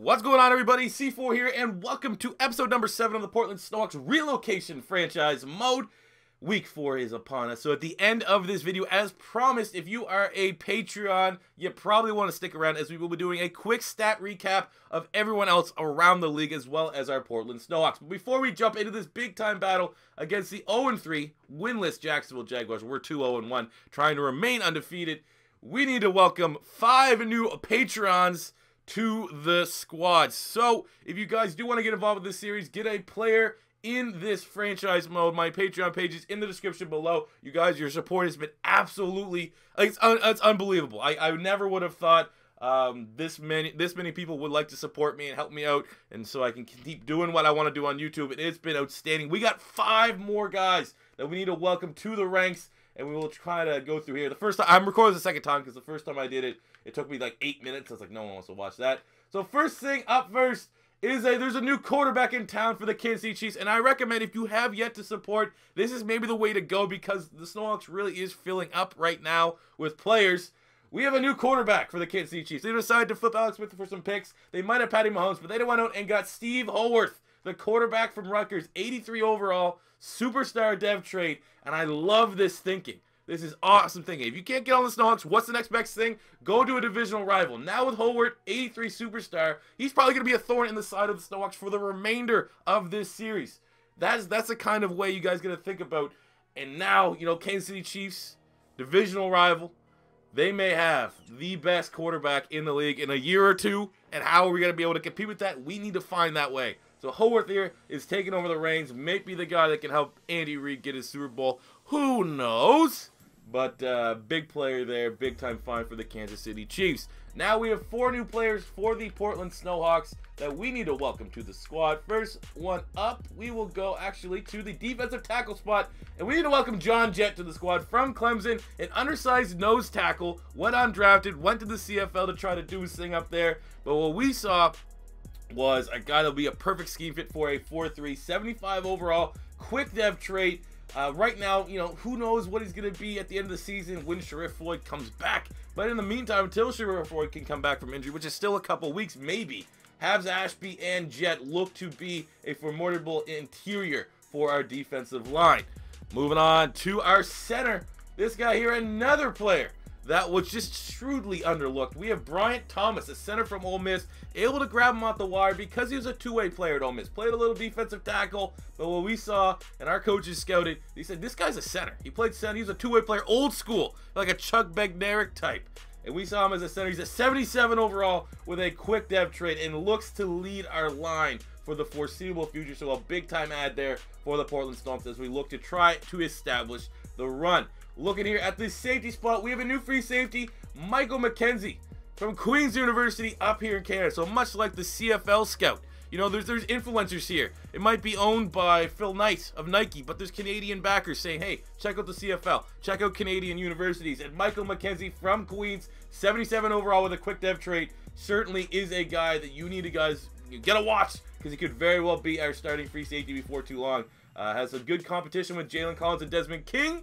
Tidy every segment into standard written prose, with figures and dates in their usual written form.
What's going on, everybody? C4 here, and welcome to episode number 7 of the Portland Snowhawks Relocation franchise mode. Week 4 is upon us. So at the end of this video, as promised, if you are a Patreon, you probably want to stick around as we will be doing a quick stat recap of everyone else around the league as well as our Portland Snowhawks. But before we jump into this big-time battle against the 0-3 winless Jacksonville Jaguars, we're 2-0-1, trying to remain undefeated, we need to welcome 5 new Patrons to the squad. So if you guys do want to get involved with this series, get a player in this franchise mode. My Patreon page is in the description below. You guys, your support has been absolutely, it's unbelievable. I never would have thought this many people would like to support me and help me out, and so I can keep doing what I want to do on YouTube. And it's been outstanding. We got 5 more guys that we need to welcome to the ranks, and we will try to go through here. The first time, I'm recording the second time because the first time I did it, it took me like 8 minutes. I was like, no one wants to watch that. So first thing up first is there's a new quarterback in town for the Kansas City Chiefs, and I recommend if you have yet to support, this is maybe the way to go because the Snowhawks really is filling up right now with players. We have a new quarterback for the Kansas City Chiefs. They decided to flip Alex Smith for some picks. They might have Patty Mahomes, but they went out and got Steve Howarth, the quarterback from Rutgers, 83 overall, superstar dev trade, and I love this thinking. This is awesome thinking. If you can't get on the Snowhawks, what's the next best thing? Go to a divisional rival. Now with Howarth, 83 superstar, he's probably going to be a thorn in the side of the Snowhawks for the remainder of this series. That's the kind of way you guys got to think about. And now, you know, Kansas City Chiefs, divisional rival, they may have the best quarterback in the league in a year or two. And how are we going to be able to compete with that? We need to find that way. So Howarth here is taking over the reins, may be the guy that can help Andy Reid get his Super Bowl. Who knows? But big player there, big time find for the Kansas City Chiefs. Now we have 4 new players for the Portland Snowhawks that we need to welcome to the squad. First one up, we will go actually to the defensive tackle spot. And we need to welcome John Jett to the squad from Clemson, an undersized nose tackle, went undrafted, went to the CFL to try to do his thing up there. But what we saw was a guy that will be a perfect scheme fit for a 4-3, 75 overall, quick dev trait. Right now, you know, who knows what he's going to be at the end of the season when Sharif Floyd comes back. But in the meantime, until Sharif Floyd can come back from injury, which is still a couple weeks, maybe, Habs Ashby and Jett look to be a formidable interior for our defensive line. Moving on to our center. This guy here, another player that was just shrewdly underlooked. We have Bryant Thomas, a center from Ole Miss, able to grab him off the wire because he was a two-way player at Ole Miss. Played a little defensive tackle, but what we saw, and our coaches scouted, they said, this guy's a center. He played center. He's a two-way player, old school, like a Chuck Bednarik type. And we saw him as a center. He's a 77 overall with a quick dev trade and looks to lead our line for the foreseeable future. So a big-time ad there for the Portland Snowhawks as we look to try to establish the run. Looking here at the safety spot, we have a new free safety, Michael McKenzie from Queen's University up here in Canada. So much like the CFL scout, you know, there's influencers here. It might be owned by Phil Knight of Nike, but there's Canadian backers saying, hey, check out the CFL, check out Canadian universities. And Michael McKenzie from Queens, 77 overall with a quick dev trait, certainly is a guy that you need to get a watch because he could very well be our starting free safety before too long. Has a good competition with Jalen Collins and Desmond King,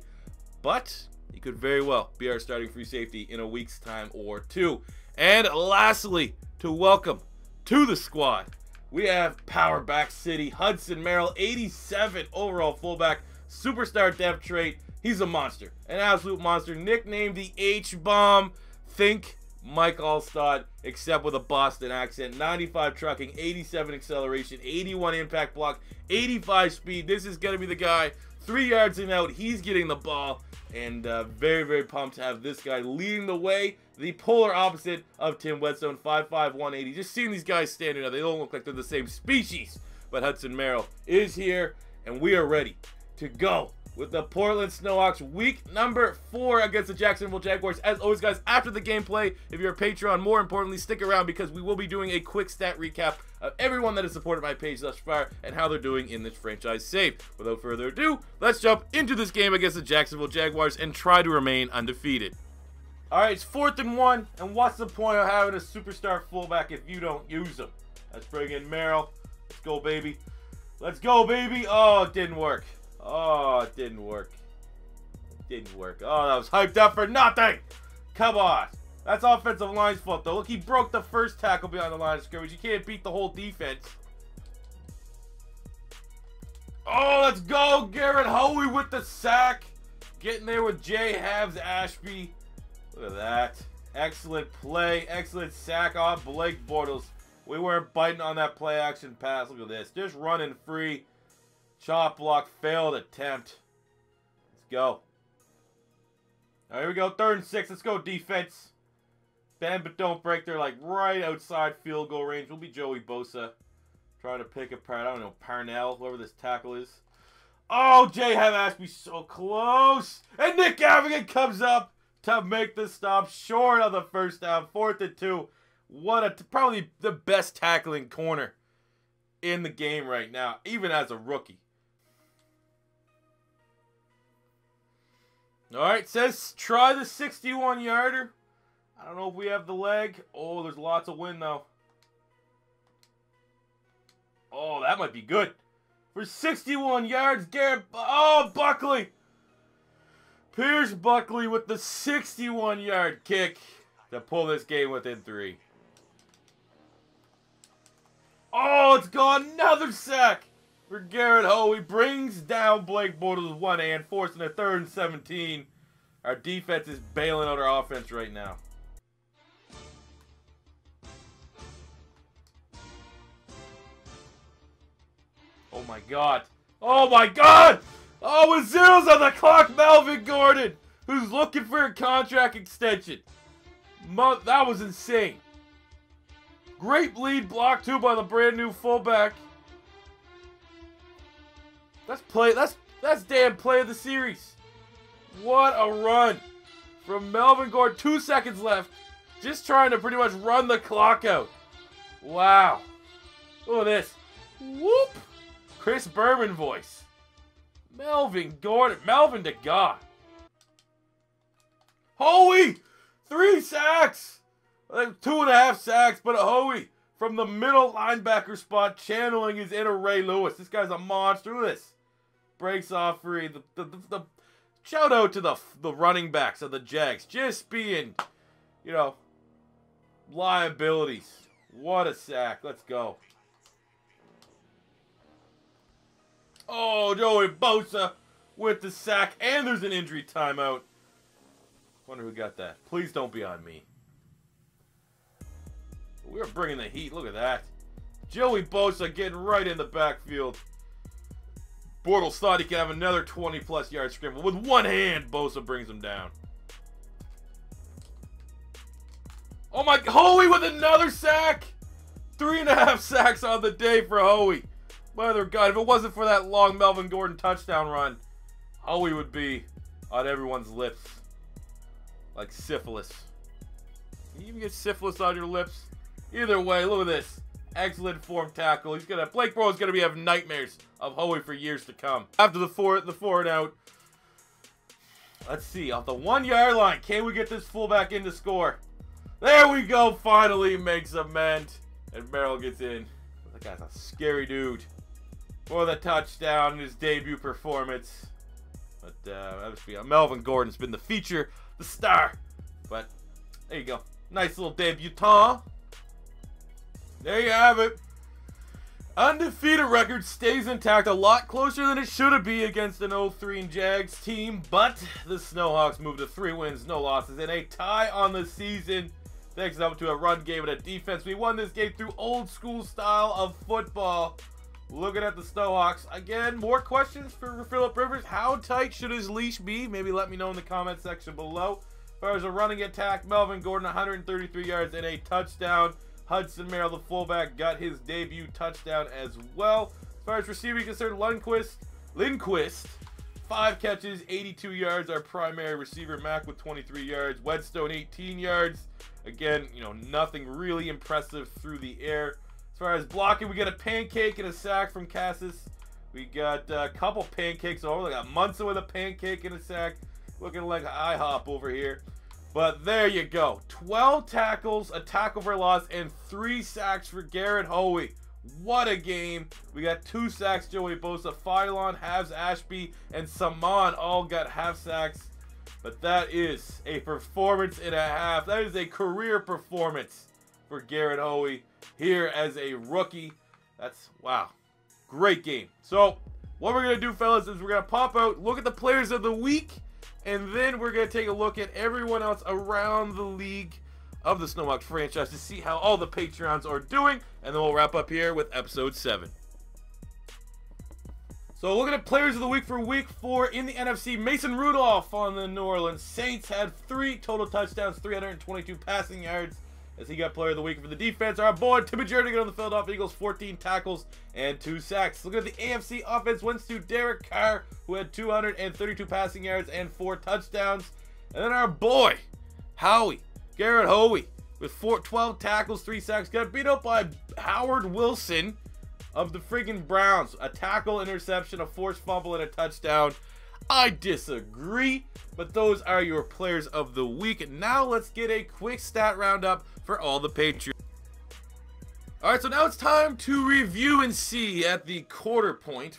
but he could very well be our starting free safety in a week's time or two. And lastly, to welcome to the squad, we have Power Back City, Hudson Merrill, 87 overall fullback, superstar dev trait. He's a monster, an absolute monster. Nicknamed the H-Bomb. Think Mike Allstott, except with a Boston accent. 95 trucking, 87 acceleration, 81 impact block, 85 speed. This is going to be the guy. 3 yards and out, he's getting the ball, and very, very pumped to have this guy leading the way. The polar opposite of Tim Whetstone, 5'5", 180. Just seeing these guys standing there, they don't look like they're the same species. But Hudson Merrill is here, and we are ready to go with the Portland Snowhawks week number 4 against the Jacksonville Jaguars. As always, guys, after the gameplay, if you're a Patreon, more importantly, stick around because we will be doing a quick stat recap of everyone that has supported my page thus far and how they're doing in this franchise save. Without further ado, let's jump into this game against the Jacksonville Jaguars and try to remain undefeated. All right, it's 4th and 1, and what's the point of having a superstar fullback if you don't use him? Let's bring in Merrill. Let's go, baby. Let's go, baby. Oh, it didn't work. Oh, it didn't work. It didn't work. Oh, that was hyped up for nothing. Come on. That's offensive line's fault, though. Look, he broke the first tackle behind the line of scrimmage. You can't beat the whole defense. Oh, let's go. Garrett Hoey with the sack. Getting there with Jay Habs Ashby. Look at that. Excellent play. Excellent sack on Blake Bortles. We weren't biting on that play action pass. Look at this. Just running free. Chop block. Failed attempt. Let's go. All right, here we go. 3rd and 6. Let's go defense. Bend but don't break. They're like right outside field goal range. We'll be Joey Bosa. Trying to pick apart, I don't know, Parnell, whoever this tackle is. Oh, Jay have Ashby so close. And Nick Gavigan comes up to make the stop short of the first down. 4th and 2. What probably the best tackling corner in the game right now, even as a rookie. All right, says try the 61-yarder. I don't know if we have the leg. Oh, there's lots of wind, though. Oh, that might be good. For 61 yards, Garrett. Oh, Buckley. Pierce Buckley with the 61-yard kick to pull this game within 3. Oh, it's gone. Another sack for Garrett Hoey. Brings down Blake Bortles with one hand, forcing a 3rd and 17. Our defense is bailing out our offense right now. Oh my God. Oh my God! Oh, with zeros on the clock, Melvin Gordon, who's looking for a contract extension. That was insane. Great lead block too by the brand new fullback. That's damn play of the series. What a run from Melvin Gordon. 2 seconds left. Just trying to pretty much run the clock out. Wow. Look at this. Whoop. Chris Berman voice. Melvin Gordon. Melvin to God. Hoey! 3 sacks! Like 2.5 sacks, but a Hoey from the middle linebacker spot channeling his inner Ray Lewis. This guy's a monster. Look at this. Breaks off free. The shout out to the running backs of the Jags. Just being, you know, liabilities. What a sack. Let's go. Oh, Joey Bosa with the sack. And there's an injury timeout. Wonder who got that. Please don't be on me. We're bringing the heat. Look at that. Joey Bosa getting right in the backfield. Bortles thought he could have another 20-plus yard scramble. With one hand, Bosa brings him down. Oh my, Hoey with another sack. 3.5 sacks on the day for Hoey. Mother God, if it wasn't for that long Melvin Gordon touchdown run, Hoey would be on everyone's lips. Like syphilis. Can you even get syphilis on your lips? Either way, look at this. Excellent form tackle. He's gonna, Blake Bortles is gonna have nightmares of Hoey for years to come. After the four and out. Let's see, off the 1 yard line, can we get this fullback in to score? There we go, finally makes amend. And Merrill gets in. That guy's a scary dude. For the touchdown in his debut performance. But Melvin Gordon's been the feature, the star. But there you go. Nice little debutant. There you have it. Undefeated record stays intact, a lot closer than it should be against an 0-3 Jags team, but the Snowhawks moved to 3 wins, no losses, and a tie on the season. Thanks up to a run game and a defense. We won this game through old school style of football. Looking at the Snowhawks. Again, more questions for Phillip Rivers. How tight should his leash be? Maybe let me know in the comment section below. As far as a running attack, Melvin Gordon, 133 yards and a touchdown. Hudson Merrill, the fullback, got his debut touchdown as well. As far as receiving concerned, Lindquist, 5 catches, 82 yards. Our primary receiver, Mack, with 23 yards. Weston, 18 yards. Again, you know, nothing really impressive through the air. As far as blocking, we got a pancake and a sack from Casas. We got a couple pancakes over. We got Munson with a pancake and a sack. Looking like an IHOP over here. But there you go. 12 tackles, a tackle for loss, and 3 sacks for Garrett Hoey. What a game. We got 2 sacks, Joey Bosa, Phylon, Habs, Ashby, and Samaan all got half sacks. But that is a performance and a half. That is a career performance for Garrett Hoey here as a rookie. That's, wow, great game. So what we're going to do, fellas, is we're going to pop out, look at the players of the week, and then we're going to take a look at everyone else around the league of the Snowhawks franchise to see how all the Patreons are doing, and then we'll wrap up here with episode 7. So looking at players of the week for week 4 in the NFC, Mason Rudolph on the New Orleans Saints had 3 total touchdowns, 322 passing yards, as he got player of the week. For the defense, our boy Timmy Jernigan on the Philadelphia Eagles, 14 tackles and 2 sacks. Looking at the AFC offense, went to Derek Carr, who had 232 passing yards and 4 touchdowns. And then our boy, Garrett Hoey, with 12 tackles, 3 sacks, got beat up by Howard Wilson of the friggin' Browns. A tackle, interception, a forced fumble, and a touchdown. I disagree, but those are your players of the week. Now let's get a quick stat roundup for all the Patriots. Alright, so now it's time to review and see at the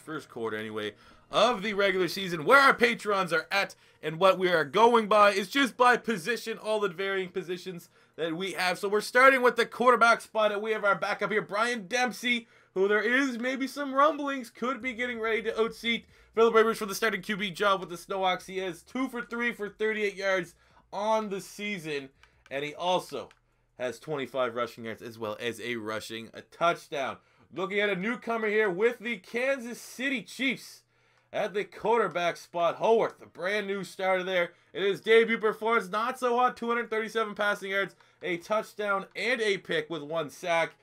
first quarter anyway, of the regular season, where our Patrons are at, and what we are going by is just by position, all the varying positions that we have. So we're starting with the quarterback spot, and we have our backup here, Brian Dempsey, who there is maybe some rumblings, could be getting ready to outseat Philip Rivers for the starting QB job with the Snowhawks. He has 2 for 3 for 38 yards on the season, and he also has 25 rushing yards as well as a touchdown. Looking at a newcomer here with the Kansas City Chiefs at the quarterback spot, Howarth, a brand new starter there. In his debut performance, not so hot, 237 passing yards, a touchdown, and a pick with 1 sack.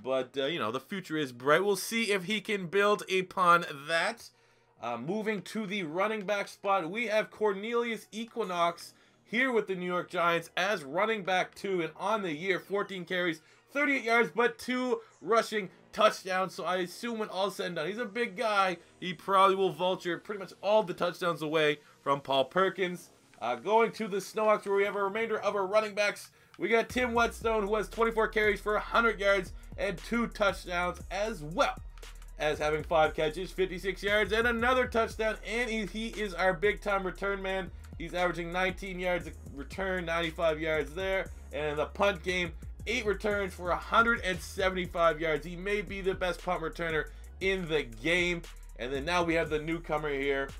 But, you know, the future is bright. We'll see if he can build upon that. Moving to the running back spot, we have Cornelius Equinox here with the New York Giants as running back 2. And on the year, 14 carries, 38 yards, but 2 rushing touchdowns. So I assume when all said and done, he's a big guy. He probably will vulture pretty much all the touchdowns away from Paul Perkins. Going to the Snowhawks, where we have a remainder of our running backs. We got Tim Whetstone, who has 24 carries for 100 yards and 2 touchdowns, as well as having 5 catches, 56 yards, and another touchdown. And he is our big-time return man. He's averaging 19 yards a return, 95 yards there. And in the punt game, 8 returns for 175 yards. He may be the best punt returner in the game. And then now we have the newcomer here.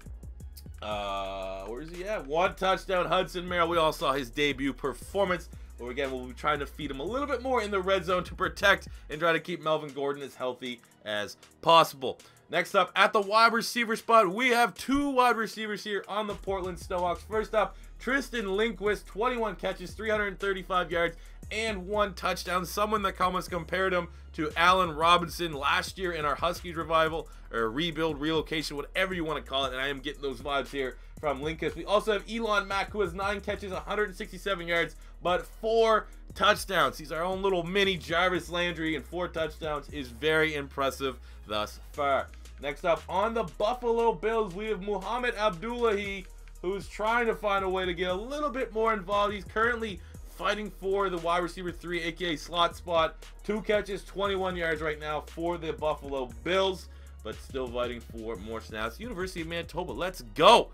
Where is he at? 1 touchdown, Hudson Merrill. We all saw his debut performance. But again, we'll be trying to feed him a little bit more in the red zone to protect and try to keep Melvin Gordon as healthy as possible. Next up, at the wide receiver spot, we have 2 wide receivers here on the Portland Snowhawks. First up, Tristan Lindquist, 21 catches, 335 yards, and 1 touchdown. Someone that comments compared him to Allen Robinson last year in our Huskies revival, or rebuild, relocation, whatever you want to call it. And I am getting those vibes here from Lindquist. We also have Mack, who has 9 catches, 167 yards, but 4 touchdowns. He's our own little mini Jarvis Landry, and 4 touchdowns is very impressive thus far. Next up, on the Buffalo Bills, we have Muhammad Abdullahi, who's trying to find a way to get a little bit more involved. He's currently fighting for the wide receiver 3, aka slot spot. 2 catches, 21 yards right now for the Buffalo Bills, but still fighting for more snaps. University of Manitoba, let's go.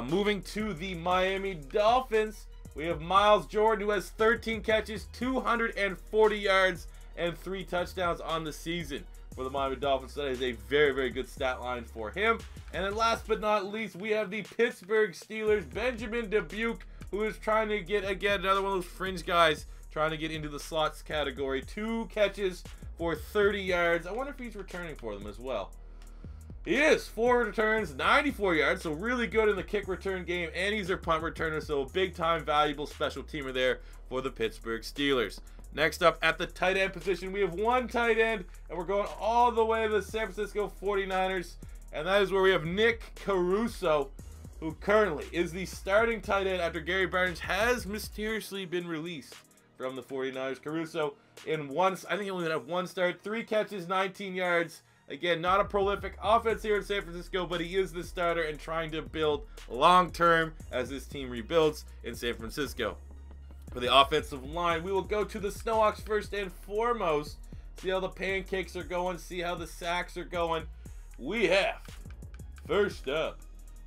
Moving to the Miami Dolphins, we have Miles Jordan, who has 13 catches, 240 yards, and 3 touchdowns on the season for the Miami Dolphins. That is a very, very good stat line for him. And then last but not least, we have the Pittsburgh Steelers, Benjamin Dubuque, who is trying to get, again, another one of those fringe guys trying to get into the slots category. 2 catches for 30 yards. I wonder if he's returning for them as well. He is. 4 returns, 94 yards, so really good in the kick return game, and he's their punt returner, so big-time valuable special teamer there for the Pittsburgh Steelers. Next up, at the tight end position, we have 1 tight end, and we're going all the way to the San Francisco 49ers, and that is where we have Nick Caruso, who currently is the starting tight end after Gary Barnes has mysteriously been released from the 49ers. Caruso, I think he only had 1 start, 3 catches, 19 yards. Again, not a prolific offense here in San Francisco, but he is the starter and trying to build long-term as this team rebuilds in San Francisco. For the offensive line, we will go to the Snowhawks first and foremost. See how the pancakes are going, see how the sacks are going. We have, first up,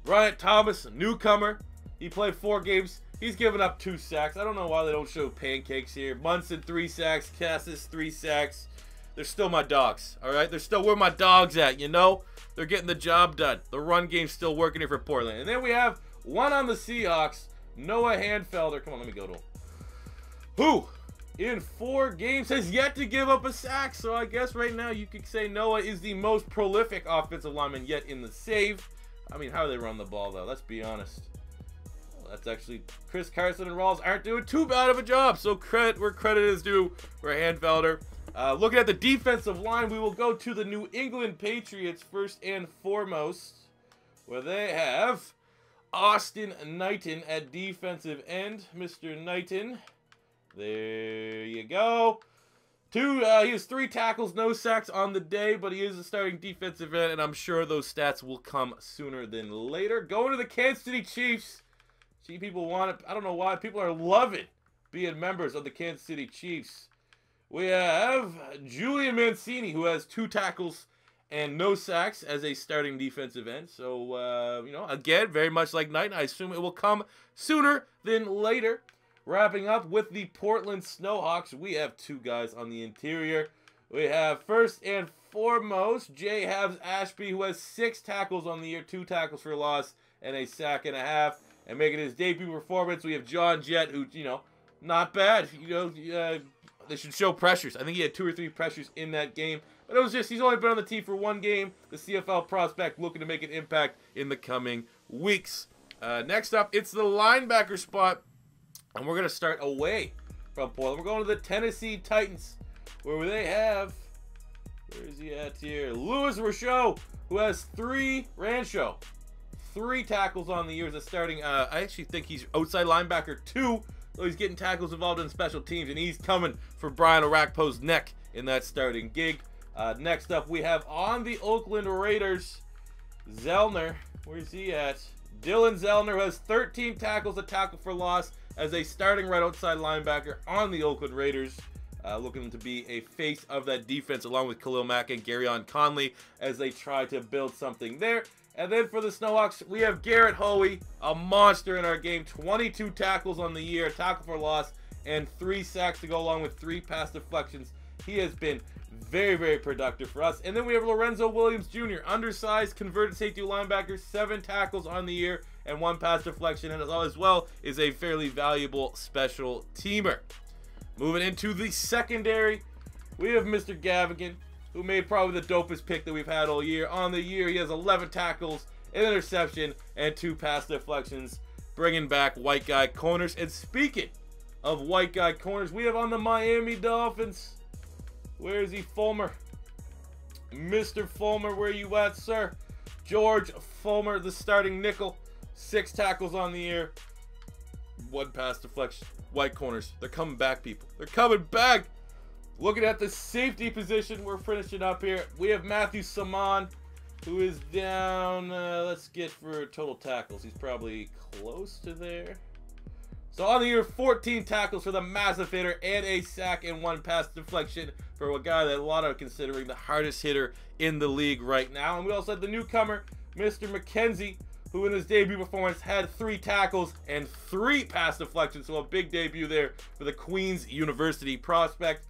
Bryant Thomas, a newcomer He played 4 games. He's given up 2 sacks. I don't know why they don't show pancakes here. Munson, 3 sacks. Casas, 3 sacks. They're still my dogs, all right? They're still where my dogs at, you know? They're getting the job done. The run game's still working here for Portland. And then we have one on the Seahawks, Noah Hanfelder. Come on, let me go to him. Who, in 4 games, has yet to give up a sack. So I guess right now you could say Noah is the most prolific offensive lineman yet in the save. I mean, how do they run the ball, though? Let's be honest. Well, that's actually Chris Carson and Rawls aren't doing too bad of a job. So credit where credit is due for Hanfelder. Looking at the defensive line, we will go to the New England Patriots first and foremost, where they have Austin Knighton at defensive end. Mr. Knighton, there you go. He has 3 tackles, no sacks on the day, but he is a starting defensive end, and I'm sure those stats will come sooner than later. Going to the Kansas City Chiefs. See, people want it. I don't know why. People are loving being members of the Kansas City Chiefs. We have Julian Mancini, who has 2 tackles and no sacks as a starting defensive end. So, you know, again, very much like Knighton, I assume it will come sooner than later. Wrapping up with the Portland Snowhawks, we have 2 guys on the interior. We have, first and foremost, J. Habs Ashby, who has 6 tackles on the year, 2 tackles for loss, and a sack and a half. And making his debut performance, we have John Jett, who, you know, not bad. You know, they should show pressures. I think he had 2 or 3 pressures in that game. But it was just, he's only been on the team for 1 game. The CFL prospect looking to make an impact in the coming weeks. Next up, it's the linebacker spot. And we're going to start away from Portland. We're going to the Tennessee Titans, where they have, where is he at here? Louis Rochot, who has 3 tackles on the year as a starting. I actually think he's outside linebacker 2. So he's getting tackles involved in special teams, and he's coming for Brian Orakpo's neck in that starting gig. Next up, we have on the Oakland Raiders, Zellner. Where's he at? Dylan Zellner has 13 tackles, a tackle for loss as a starting right outside linebacker on the Oakland Raiders. Looking to be a face of that defense along with Khalil Mack and Garrett Conley as they try to build something there. And then for the Snowhawks, we have Garrett Hoey, a monster in our game. 22 tackles on the year, tackle for loss, and 3 sacks to go along with 3 pass deflections. He has been very, very productive for us. And then we have Lorenzo Williams Jr., undersized, converted safety linebacker, 7 tackles on the year, and 1 pass deflection, and as well is a fairly valuable special teamer. Moving into the secondary, we have Mr. Gavigan, who made probably the dopest pick that we've had all year. On the year, he has 11 tackles, an interception, and 2 pass deflections, bringing back white guy corners. And speaking of white guy corners, we have on the Miami Dolphins, where is he, Fulmer? Mr. Fulmer, where you at, sir? George Fulmer, the starting nickel, 6 tackles on the year, 1 pass deflection. White corners, they're coming back, people. They're coming back. Looking at the safety position, we're finishing up here. We have Matthew Samaan, who is down, let's get for total tackles. He's probably close to there. So on the year, 14 tackles for the massive hitter and a sack and 1 pass deflection for a guy that a lot are considering the hardest hitter in the league right now. And we also had the newcomer, Mr. McKenzie, who in his debut performance had 3 tackles and 3 pass deflections. So a big debut there for the Queens University prospect.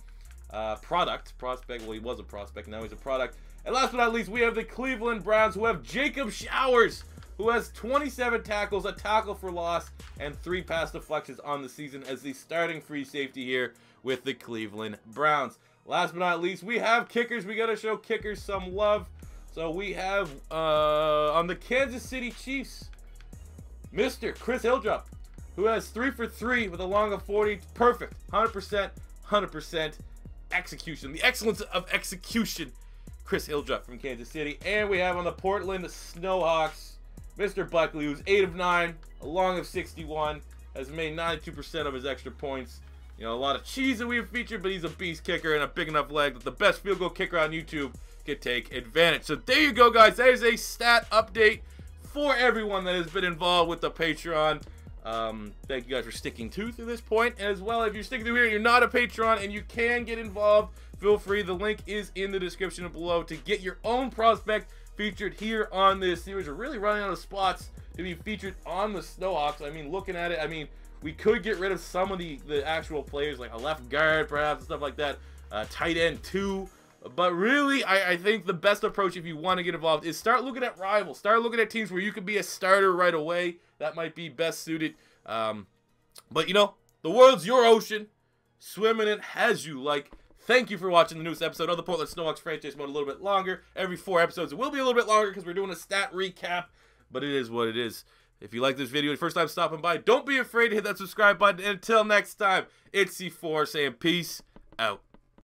Well, he was a prospect, now he's a product. And last but not least, we have the Cleveland Browns, who have Jacob Showers, who has 27 tackles, a tackle for loss, and 3 pass deflections on the season as the starting free safety here with the Cleveland Browns. Last but not least, we have kickers. We got to show kickers some love. So we have, on the Kansas City Chiefs, Mr. Chris Hilldrup, who has 3 for 3 with a long of 40. Perfect. 100% execution. The excellence of execution. Chris Hilldrup from Kansas City. And we have on the Portland Snowhawks, Mr. Buckley, who's 8 of 9, a long of 61, has made 92% of his extra points. You know, a lot of cheese that we've featured, but he's a beast kicker and a big enough leg that the best field goal kicker on YouTube could take advantage. So there you go, guys. That is a stat update for everyone that has been involved with the Patreon. Thank you guys for sticking through this point. As well, if you're sticking through here and you're not a Patreon and you can get involved, feel free. The link is in the description below to get your own prospect featured here on this series. We're really running out of spots to be featured on the Snowhawks. I mean, looking at it, I mean, we could get rid of some of the actual players, like a left guard, perhaps, and stuff like that. Tight end, too. But really, I think the best approach if you want to get involved is start looking at rivals. Start looking at teams where you could be a starter right away. That might be best suited. But, you know, the world's your ocean. Swim in it as you like. Thank you for watching the newest episode of the Portland Snowhawks franchise mode. A little bit longer. Every 4 episodes, it will be a little bit longer because we're doing a stat recap. But it is what it is. If you like this video, first time stopping by, don't be afraid to hit that subscribe button. And until next time, it's C4 saying peace out.